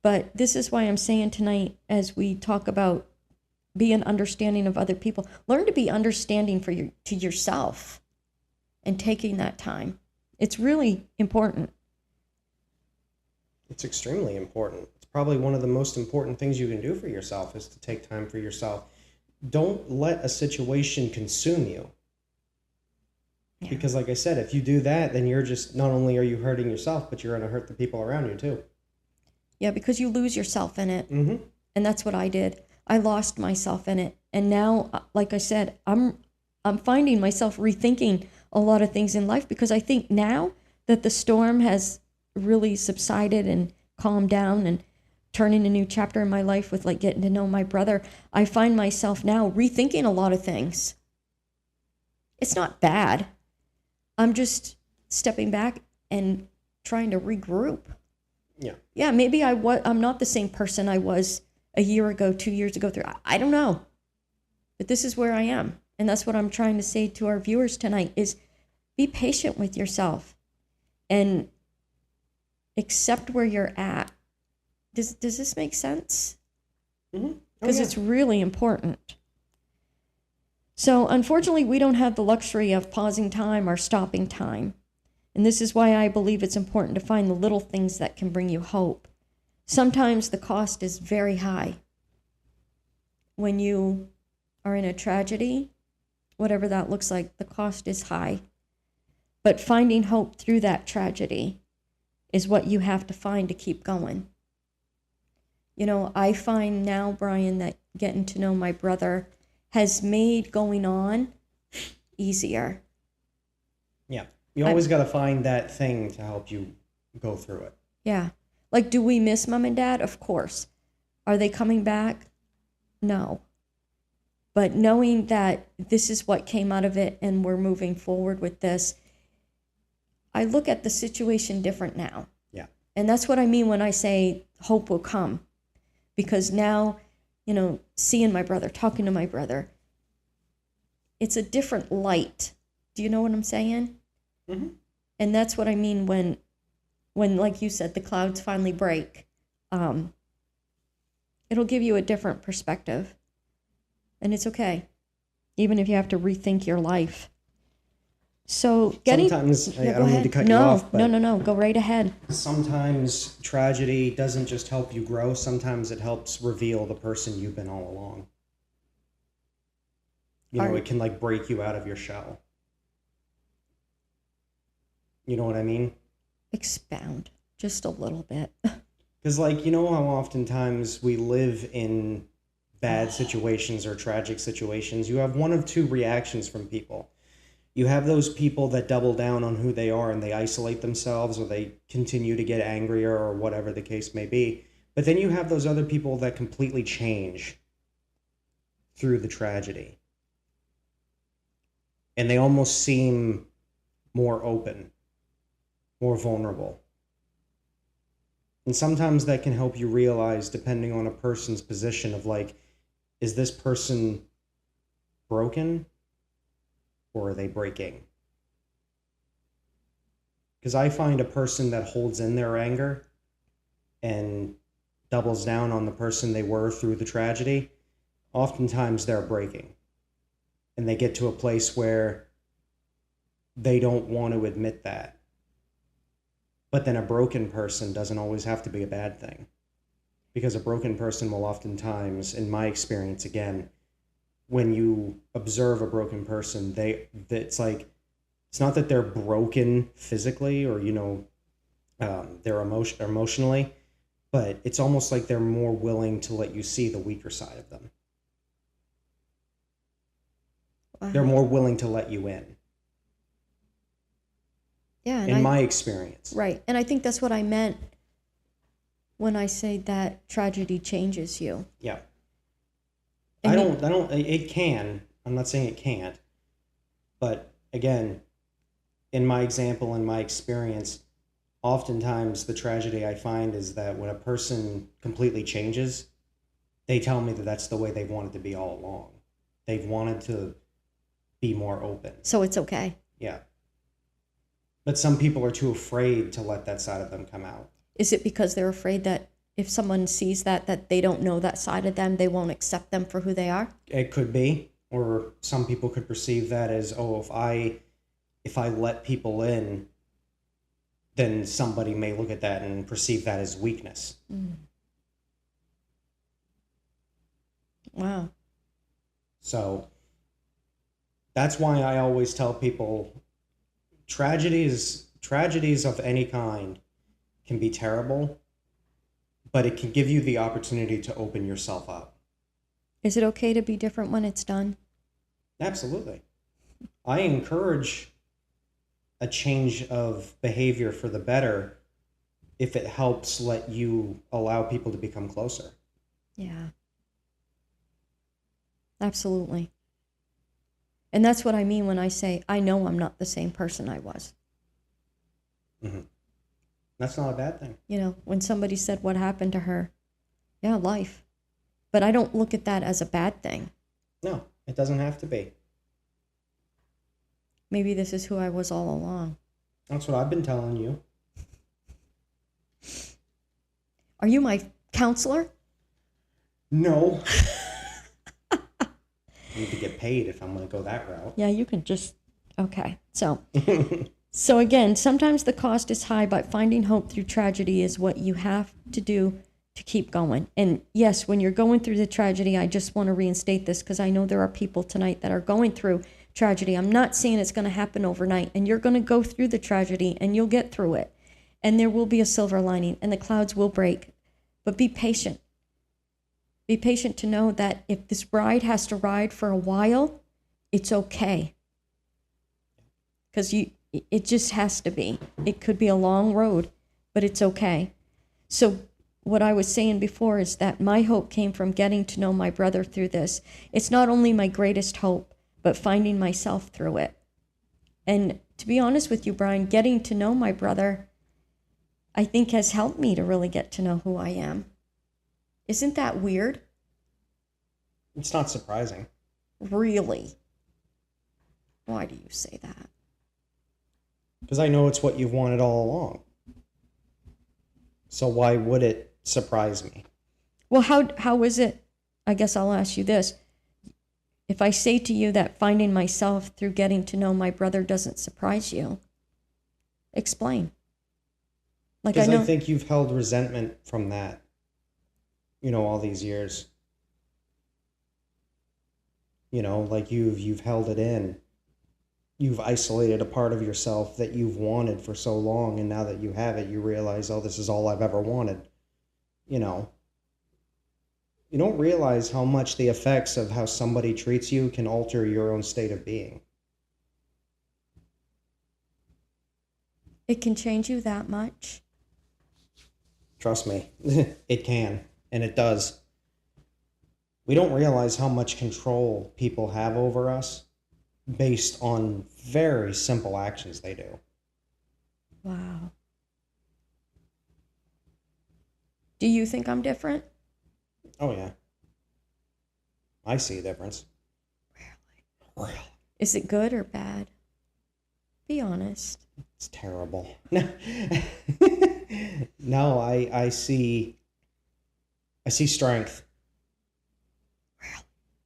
But this is why I'm saying tonight, as we talk about being understanding of other people, learn to be understanding to yourself and taking that time. It's really important. It's extremely important. It's probably one of the most important things you can do for yourself is to take time for yourself. Don't let a situation consume you. Yeah. Because like I said, if you do that, then you're just, not only are you hurting yourself, but you're going to hurt the people around you too. Yeah, because you lose yourself in it. Mm-hmm. And that's what I did. I lost myself in it. And now, like I said, I'm finding myself rethinking a lot of things in life because I think now that the storm has really subsided and calmed down and turning a new chapter in my life with like getting to know my brother, I find myself now rethinking a lot of things. It's not bad. I'm just stepping back and trying to regroup. Yeah. Yeah, maybe I'm not the same person I was a year ago, 2 years ago. I don't know. But this is where I am. And that's what I'm trying to say to our viewers tonight is be patient with yourself and accept where you're at. Does this make sense? Mm-hmm. Because it's really important. So unfortunately, we don't have the luxury of pausing time or stopping time. And this is why I believe it's important to find the little things that can bring you hope. Sometimes the cost is very high. When you are in a tragedy, whatever that looks like, the cost is high. But finding hope through that tragedy is what you have to find to keep going. You know, I find now, Brian, that getting to know my brother has made going on easier. Yeah. You always got to find that thing to help you go through it. Yeah. Like, do we miss mom and dad? Of course. Are they coming back? No. But knowing that this is what came out of it and we're moving forward with this, I look at the situation different now. Yeah. And that's what I mean when I say hope will come. Because now, seeing my brother, talking to my brother, it's a different light. Do you know what I'm saying? Mm-hmm. And that's what I mean when, like you said, the clouds finally break. It'll give you a different perspective. And it's okay, even if you have to rethink your life. So Sometimes, I don't mean to cut you off, but No, go right ahead. sometimes tragedy doesn't just help you grow, sometimes it helps reveal the person you've been all along. It can like break you out of your shell. You know what I mean? Expound just a little bit. Because, how oftentimes we live in bad situations or tragic situations? You have one of two reactions from people. You have those people that double down on who they are and they isolate themselves, or they continue to get angrier, or whatever the case may be. But then you have those other people that completely change through the tragedy. And they almost seem more open, more vulnerable. And sometimes that can help you realize, depending on a person's position, of is this person broken or are they breaking? Because I find a person that holds in their anger and doubles down on the person they were through the tragedy, oftentimes they're breaking. And they get to a place where they don't want to admit that. But then a broken person doesn't always have to be a bad thing. Because a broken person will oftentimes, in my experience again, when you observe a broken person, it's not that they're broken physically or, they're emotionally, but it's almost like they're more willing to let you see the weaker side of them. Wow. They're more willing to let you in. Yeah, in my experience. Right. And I think that's what I meant when I say that tragedy changes you. Yeah. And it can. I'm not saying it can't. But again, in my example, in my experience, oftentimes the tragedy I find is that when a person completely changes, they tell me that that's the way they've wanted to be all along. They've wanted to be more open. So it's okay. Yeah. But some people are too afraid to let that side of them come out. Is it because they're afraid that if someone sees that they don't know that side of them, they won't accept them for who they are? It could be. Or some people could perceive that as, if I let people in, then somebody may look at that and perceive that as weakness. Mm. Wow. So that's why I always tell people tragedies of any kind can be terrible, but it can give you the opportunity to open yourself up. Is it okay to be different when it's done? Absolutely. I encourage a change of behavior for the better if it helps let you allow people to become closer. Yeah. Absolutely. And that's what I mean when I say, I know I'm not the same person I was. Mm-hmm. That's not a bad thing. When somebody said what happened to her, yeah, life. But I don't look at that as a bad thing. No, it doesn't have to be. Maybe this is who I was all along. That's what I've been telling you. Are you my counselor? No. I need to get paid if I'm going to go that route. Yeah, you can just... Okay, So again, sometimes the cost is high, but finding hope through tragedy is what you have to do to keep going. And yes, when you're going through the tragedy, I just want to reinstate this because I know there are people tonight that are going through tragedy. I'm not saying it's going to happen overnight, and you're going to go through the tragedy and you'll get through it. And there will be a silver lining and the clouds will break. But be patient. Be patient to know that if this ride has to ride for a while, it's okay. Because it just has to be. It could be a long road, but it's okay. So what I was saying before is that my hope came from getting to know my brother through this. It's not only my greatest hope, but finding myself through it. And to be honest with you, Brian, getting to know my brother, I think has helped me to really get to know who I am. Isn't that weird? It's not surprising. Really? Why do you say that? Because I know it's what you've wanted all along. So why would it surprise me? Well, how is it? I guess I'll ask you this. If I say to you that finding myself through getting to know my brother doesn't surprise you, explain. Like Because I think you've held resentment from that, all these years. Like you've held it in. You've isolated a part of yourself that you've wanted for so long, and now that you have it, you realize, oh, this is all I've ever wanted. You don't realize how much the effects of how somebody treats you can alter your own state of being. it can change you that much. Trust me, it can, and it does. We don't realize how much control people have over us based on very simple actions they do. Wow. Do you think I'm different? Oh, yeah. I see a difference. Really? Is it good or bad? Be honest. It's terrible. No, I see strength.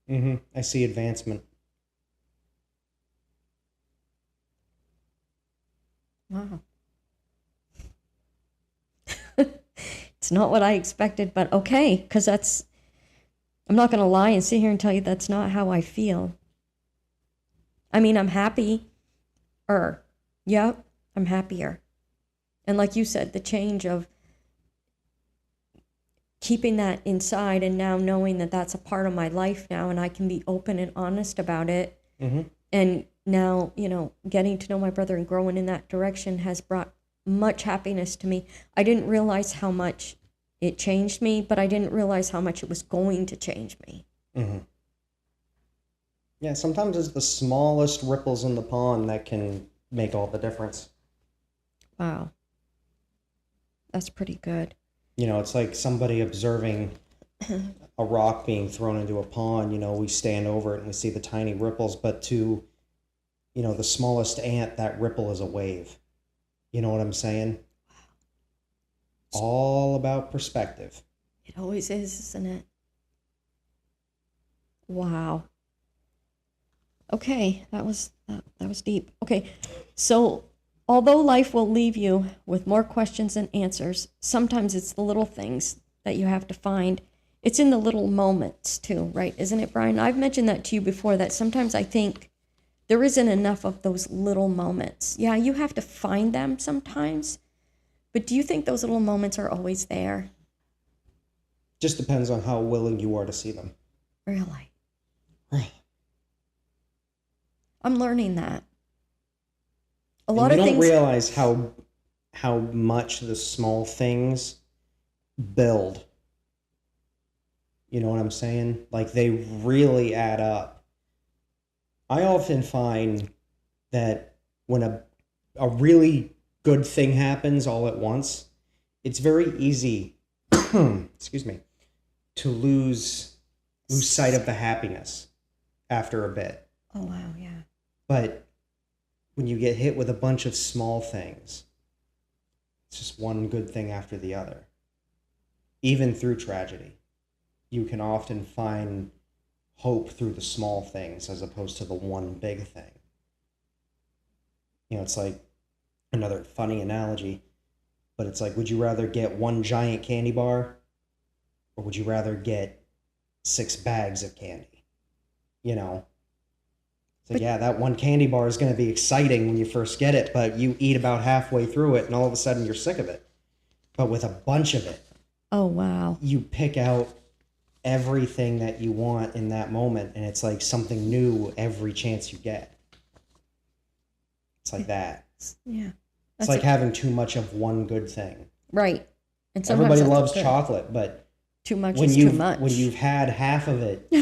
Really? I see advancement. Wow. It's not what I expected, but okay, because I'm not going to lie and sit here and tell you that's not how I feel. I mean, I'm happy. Yep, I'm happier. And like you said, the change of keeping that inside and now knowing that that's a part of my life now and I can be open and honest about it. Mm-hmm. And now, getting to know my brother and growing in that direction has brought much happiness to me. I didn't realize how much it changed me, but I didn't realize how much it was going to change me. Mm-hmm. Yeah, sometimes it's the smallest ripples in the pond that can make all the difference. Wow. That's pretty good. It's like somebody observing a rock being thrown into a pond. We stand over it and we see the tiny ripples, but to, the smallest ant, that ripple is a wave. You know what I'm saying? All about perspective. It always is, isn't it? Wow. Okay, that was deep. Okay, so although life will leave you with more questions than answers, sometimes it's the little things that you have to find. It's in the little moments too, right? Isn't it, Brian? I've mentioned that to you before, that sometimes I think there isn't enough of those little moments. Yeah, you have to find them sometimes, but do you think those little moments are always there? Just depends on how willing you are to see them. Really? I'm learning that. A lot of things. You don't realize how much the small things build. You know what I'm saying? Like, they really add up. I often find that when a really good thing happens all at once, it's very easy, excuse me, to lose sight of the happiness after a bit. Oh, wow, yeah. But when you get hit with a bunch of small things, it's just one good thing after the other. Even through tragedy, you can often find hope through the small things as opposed to the one big thing. It's like another funny analogy, but it's like, would you rather get one giant candy bar, or would you rather get 6 bags of candy? So yeah, that one candy bar is going to be exciting when you first get it, but you eat about halfway through it and all of a sudden you're sick of it. But with a bunch of it, oh wow, you pick out everything that you want in that moment, and it's like something new every chance you get. It's like that. Yeah. It's like having too much of one good thing. Right. And everybody loves chocolate, but too much is too much. When you've had half of it,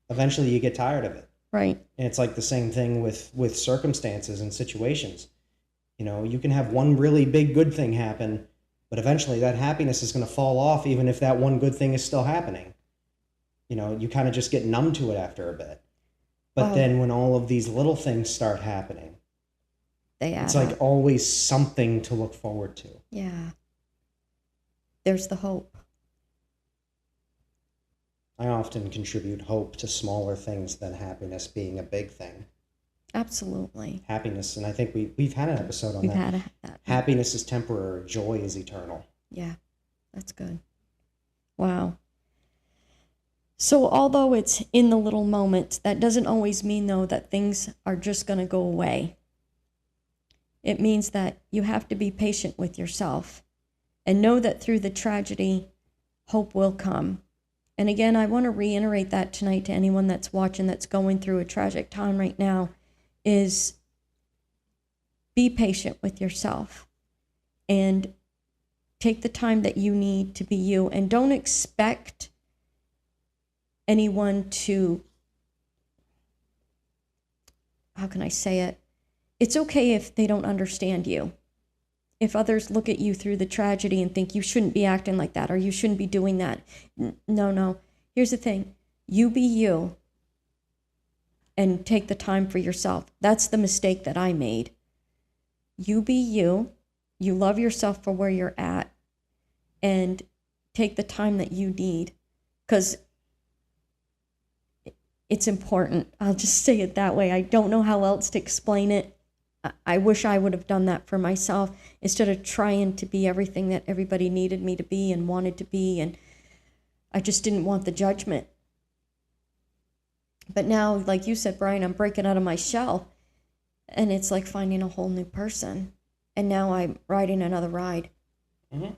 eventually you get tired of it. Right. And it's like the same thing with circumstances and situations. You can have one really big good thing happen, But eventually that happiness is going to fall off, even if that one good thing is still happening. You kind of just get numb to it after a bit. But then when all of these little things start happening, it's like always something to look forward to. Yeah. There's the hope. I often contribute hope to smaller things than happiness being a big thing. Absolutely. Happiness, and I think we've had an episode on We've that. had that. Happiness is temporary, joy is eternal. Yeah, that's good. Wow. So although it's in the little moments, that doesn't always mean, though, that things are just going to go away. It means that you have to be patient with yourself and know that through the tragedy, hope will come. And again, I want to reiterate that tonight to anyone that's watching that's going through a tragic time right now, is be patient with yourself and take the time that you need to be you, and don't expect anyone to, how can I say it? It's okay if they don't understand you. If others look at you through the tragedy and think you shouldn't be acting like that or you shouldn't be doing that. No. Here's the thing. You be you and take the time for yourself. That's the mistake that I made. You be you. You love yourself for where you're at and take the time that you need, because it's important. I'll just say it that way. I don't know how else to explain it. I wish I would have done that for myself instead of trying to be everything that everybody needed me to be and wanted to be. And I just didn't want the judgment. But now, like you said, Brian, I'm breaking out of my shell, and it's like finding a whole new person. And now I'm riding another ride. Mm-hmm.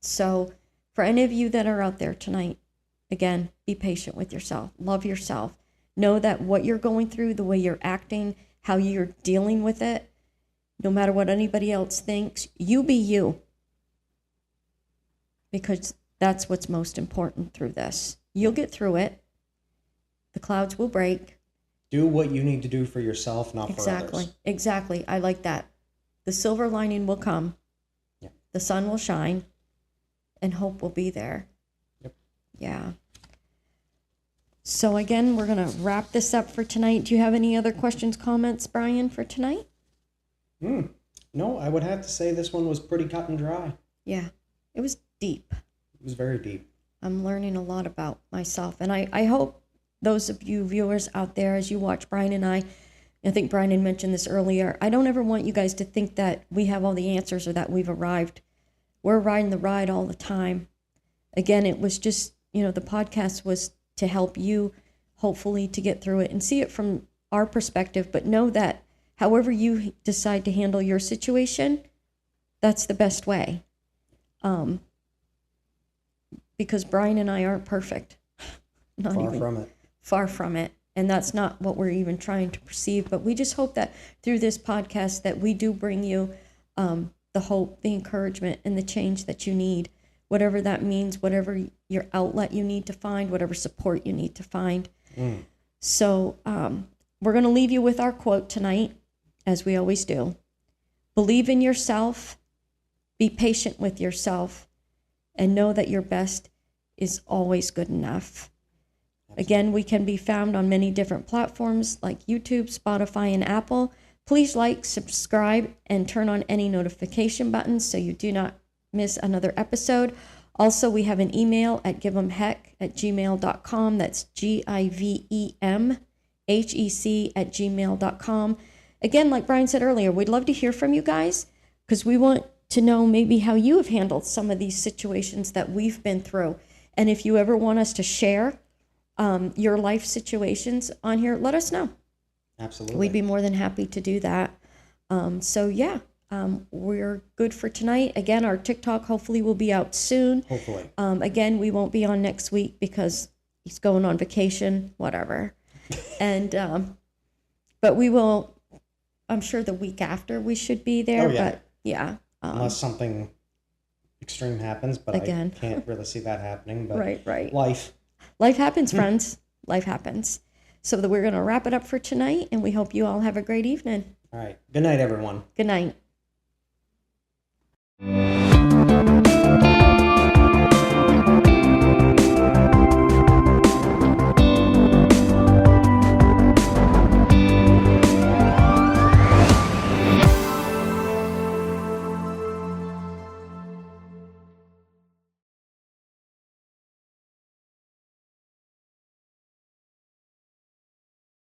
So for any of you that are out there tonight, again, be patient with yourself. Love yourself. Know that what you're going through, the way you're acting, how you're dealing with it, no matter what anybody else thinks, you be you. Because that's what's most important through this. You'll get through it. The clouds will break. Do what you need to do for yourself, not for others. Exactly. I like that. The silver lining will come. Yeah. The sun will shine. And hope will be there. Yep. Yeah. So again, we're going to wrap this up for tonight. Do you have any other questions, comments, Brian, for tonight? No, I would have to say this one was pretty cut and dry. Yeah. It was deep. It was very deep. I'm learning a lot about myself. And I hope those of you viewers out there, as you watch Brian and I think Brian had mentioned this earlier, I don't ever want you guys to think that we have all the answers or that we've arrived. We're riding the ride all the time. Again, it was just, the podcast was to help you, hopefully, to get through it and see it from our perspective, but know that however you decide to handle your situation, that's the best way. Because Brian and I aren't perfect. Far from it. And that's not what we're even trying to perceive. But we just hope that through this podcast that we do bring you the hope, the encouragement, and the change that you need. Whatever that means, whatever your outlet you need to find, whatever support you need to find. So we're going to leave you with our quote tonight, as we always do. Believe in yourself, be patient with yourself, and know that your best is always good enough. Again, we can be found on many different platforms like YouTube, Spotify, and Apple. Please like, subscribe, and turn on any notification buttons so you do not miss another episode. Also, we have an email at givemhec@gmail.com. That's GIVEMHEC@gmail.com. Again, like Brian said earlier, we'd love to hear from you guys because we want to know maybe how you have handled some of these situations that we've been through. And if you ever want us to share your life situations on here, let us know. Absolutely. We'd be more than happy to do that. We're good for tonight. Again, our TikTok hopefully will be out soon. Hopefully. Again, we won't be on next week because he's going on vacation, whatever. And, but we will, I'm sure the week after we should be there. Oh, yeah. But yeah. Unless something extreme happens, but again. I can't really see that happening. But right. Life happens, friends. Life happens. So we're going to wrap it up for tonight, and we hope you all have a great evening. All right. Good night, everyone. Good night. you.